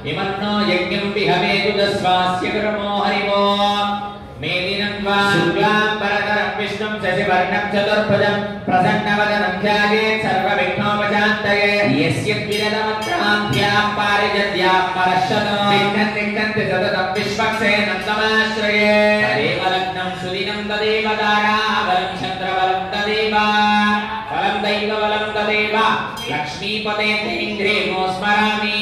इमन्नो यज्ञं विहवेतु दस्वास्य कर्मो हरिवो मेदिनं शुक्लांबरधरं विष्णुं शशिवर्णं चतुर्भुजं प्रसन्नवदनं ध्यायेत् सर्वविघ्नोपशान्तये यस्य द्विरदमन्त्राभ्यां पारिजत्यां परश्शतो तिष्ठन्ति सततं विश्वक्सेनं समाश्रये तदेव लग्नं सुदिनं तदेव ताराबलं चन्द्रबलं तदेव बलं दैवबलं तदेव लक्ष्मीपते इन्द्रियो स्मरामि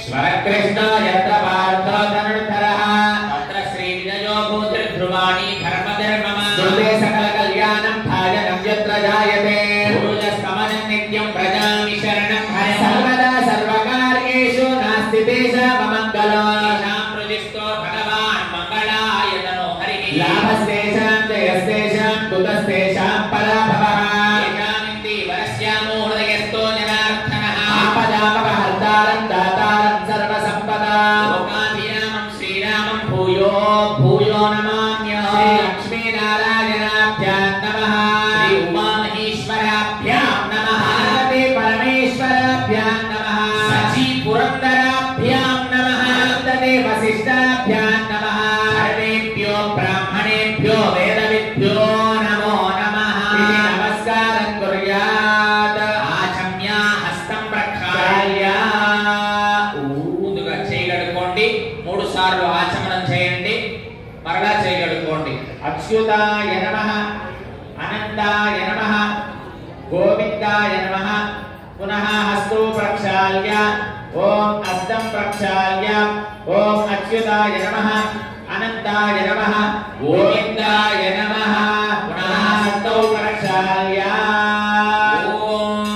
स्वरकृष्ण यत्र पार्थो धनुर्धरः तत्र श्रीविजयो भूतिर्ध्रुवाणि धर्मधर्मः श्रुते सकलकल्याणं भाजनं यत्र जायते पूजस्तमनं नित्यं प्रजामि शरणं हरे सर्वदा सर्वकार्येषु नास्ति तेषाममङ्गलो येषां प्रदिष्टो भगवान् मङ्गलाय तनो हरिः लाभस्तेषां जयस्तेषां कुतस्तेषां पराभवः येषामिति वरस्यामो हृदयस्थो जनार्दनः आपदापहर्तारं दातारं सर्वसम्पदा लोकाभिरामं श्रीरामं भूयो भूयो नमाम्यहं श्री लक्ष्मीनारायणाभ्यां नमः श्री उमामहेश्वराभ्यां नमः पार्वती परमेश्वराभ्यां नमः सची पुरन्दराभ्यां नमः नन्दने वसिष्ठाभ्यां नमः सर्वेभ्यो ब्राह्मणेभ्यो वेदविद्भ्यो नमो नमः नमस्कारं कुर्यात् आचम्य हस्तं प्रक्षाल्य మూడు సార్లు ఆచమనం చేయండి మరలా చేయగలుగుకోండి అచ్యుతాయ నమః అనంతాయ నమః గోవిందాయ నమః పునః హస్తో ప్రక్షాళ్య ఓం హస్తం ప్రక్షాళ్య ఓం అచ్యుతాయ నమః అనంతాయ నమః గోవిందాయ నమః పునః హస్తో ప్రక్షాళ్య ఓం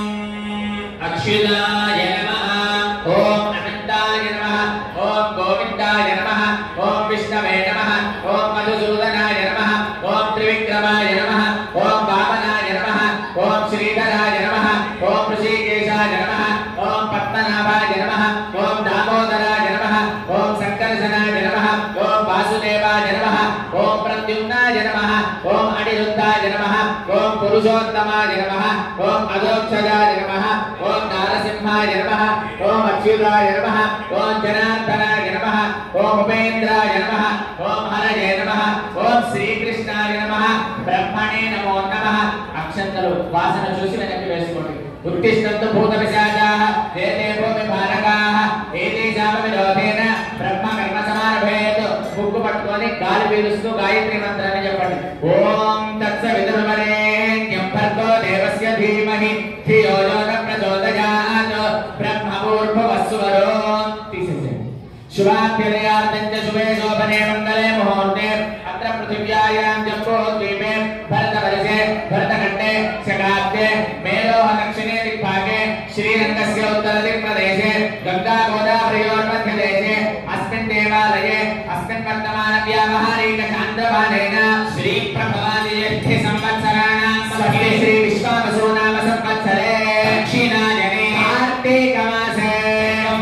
అచ్యుతాయ నమః ఓం అనంతాయ నమః ఓం గోవిందాయ నమః ఓం విష్ణవే నమః ఓం మధుసూదనాయ నమః ఓం త్రివిక్రమాయ నమః ఓం వామనాయ నమః ఓం శ్రీధరాయ నమః ఓం ఋషికేశాయ నమః ఓం పద్మనాభాయ నమః ఓం దామోదరాయ నమః ఓం సంకర్షణాయ నమః ఓం వాసుదేవాయ నమః ఓం ప్రద్యుమ్నాయ నమః ఓం అనిరుద్ధాయ నమః ఓం పురుషోత్తమాయ నమః ఓం అధోక్షజాయ నమః ఓం నారసింహాయ నమః ఓం అచ్యుతాయ నమః ఓం జనార్దనాయ నమః ఓం ఉపేంద్రాయ నమః ఓం హరయే నమః ఓం శ్రీకృష్ణాయ నమః బ్రహ్మణే నమో నమః అక్షంతలు వాసన చూసి వెనక్కి వేసుకోండి ఉత్తిష్టంతు భూతపిశాచాః ఏతే భూమి భారకాః ఏతేషామపి లోభేన బ్రహ్మ కర్మ సమారభేత్ ముక్కు పట్టుకొని గాలి పీలుస్తూ గాయత్రి మంత్రాన్ని చెప్పండి ఓం తత్సవితుర్వరేణ్యం భర్గో దేవస్య ధీమహి ధియో యో న ప్రచోదయాత్ బ్రహ్మభూర్భువస్సువరో తీసేసేయండి శుభాభ్యుదయార్థం చ శుభే శోభనే మంగళే ముహూర్తే అత్ర పృథివ్యాయాం జంబోద్వీపే భరతవర్షే భరతఖండే శకాబ్దే మేలోహ దక్షిణే దిక్భాగే శ్రీరంగస్య ఉత్తరదిక్ప్రదేశే గంగా గోదావరయోర్మధ్యదేశే అస్మిన్ దేవాలయే అస్మిన్ వర్తమాన వ్యావహారిక చాంద్రమానేన శ్రీ ప్రభవాదియర్థి సంవత్సరాణాం मध्ये श्री विश्वावसु नाम संवत्सरे दक्षिणायने कार्तिक मासे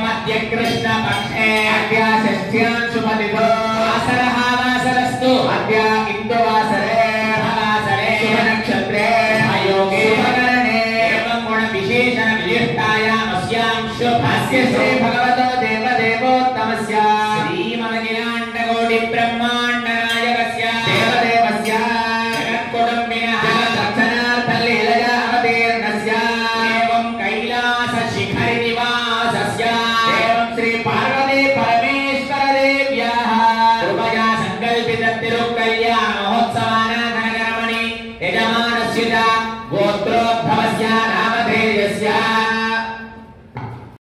मध्य कृष्ण पक्षे अद्य षष्ठ्यां शुभदितो वासरः वासरस्तु अद्य इन्दुवासरे वासरे शुभ नक्षत्रे अयोगे शुभकरणे एवं गुण विशेषण विशिष्टायाम् अस्यां शुभस्य श्री भगवतो देवदेवोत्तमस्य श्रीमदखिलाण्डकोटि ब्रह्माण्ड नायकस्य देवदेवस्य जगत्कुटुम्बिनः दक्षिणार्थलीलया अवतीर्णस्य एवं कैलास शिखरि निवासस्य एवं श्री पार्वती परमेश्वर देव्याः कृपया संकल्पित तिरुकल्याण महोत्सवानाथनकर्मणि यजमानस्य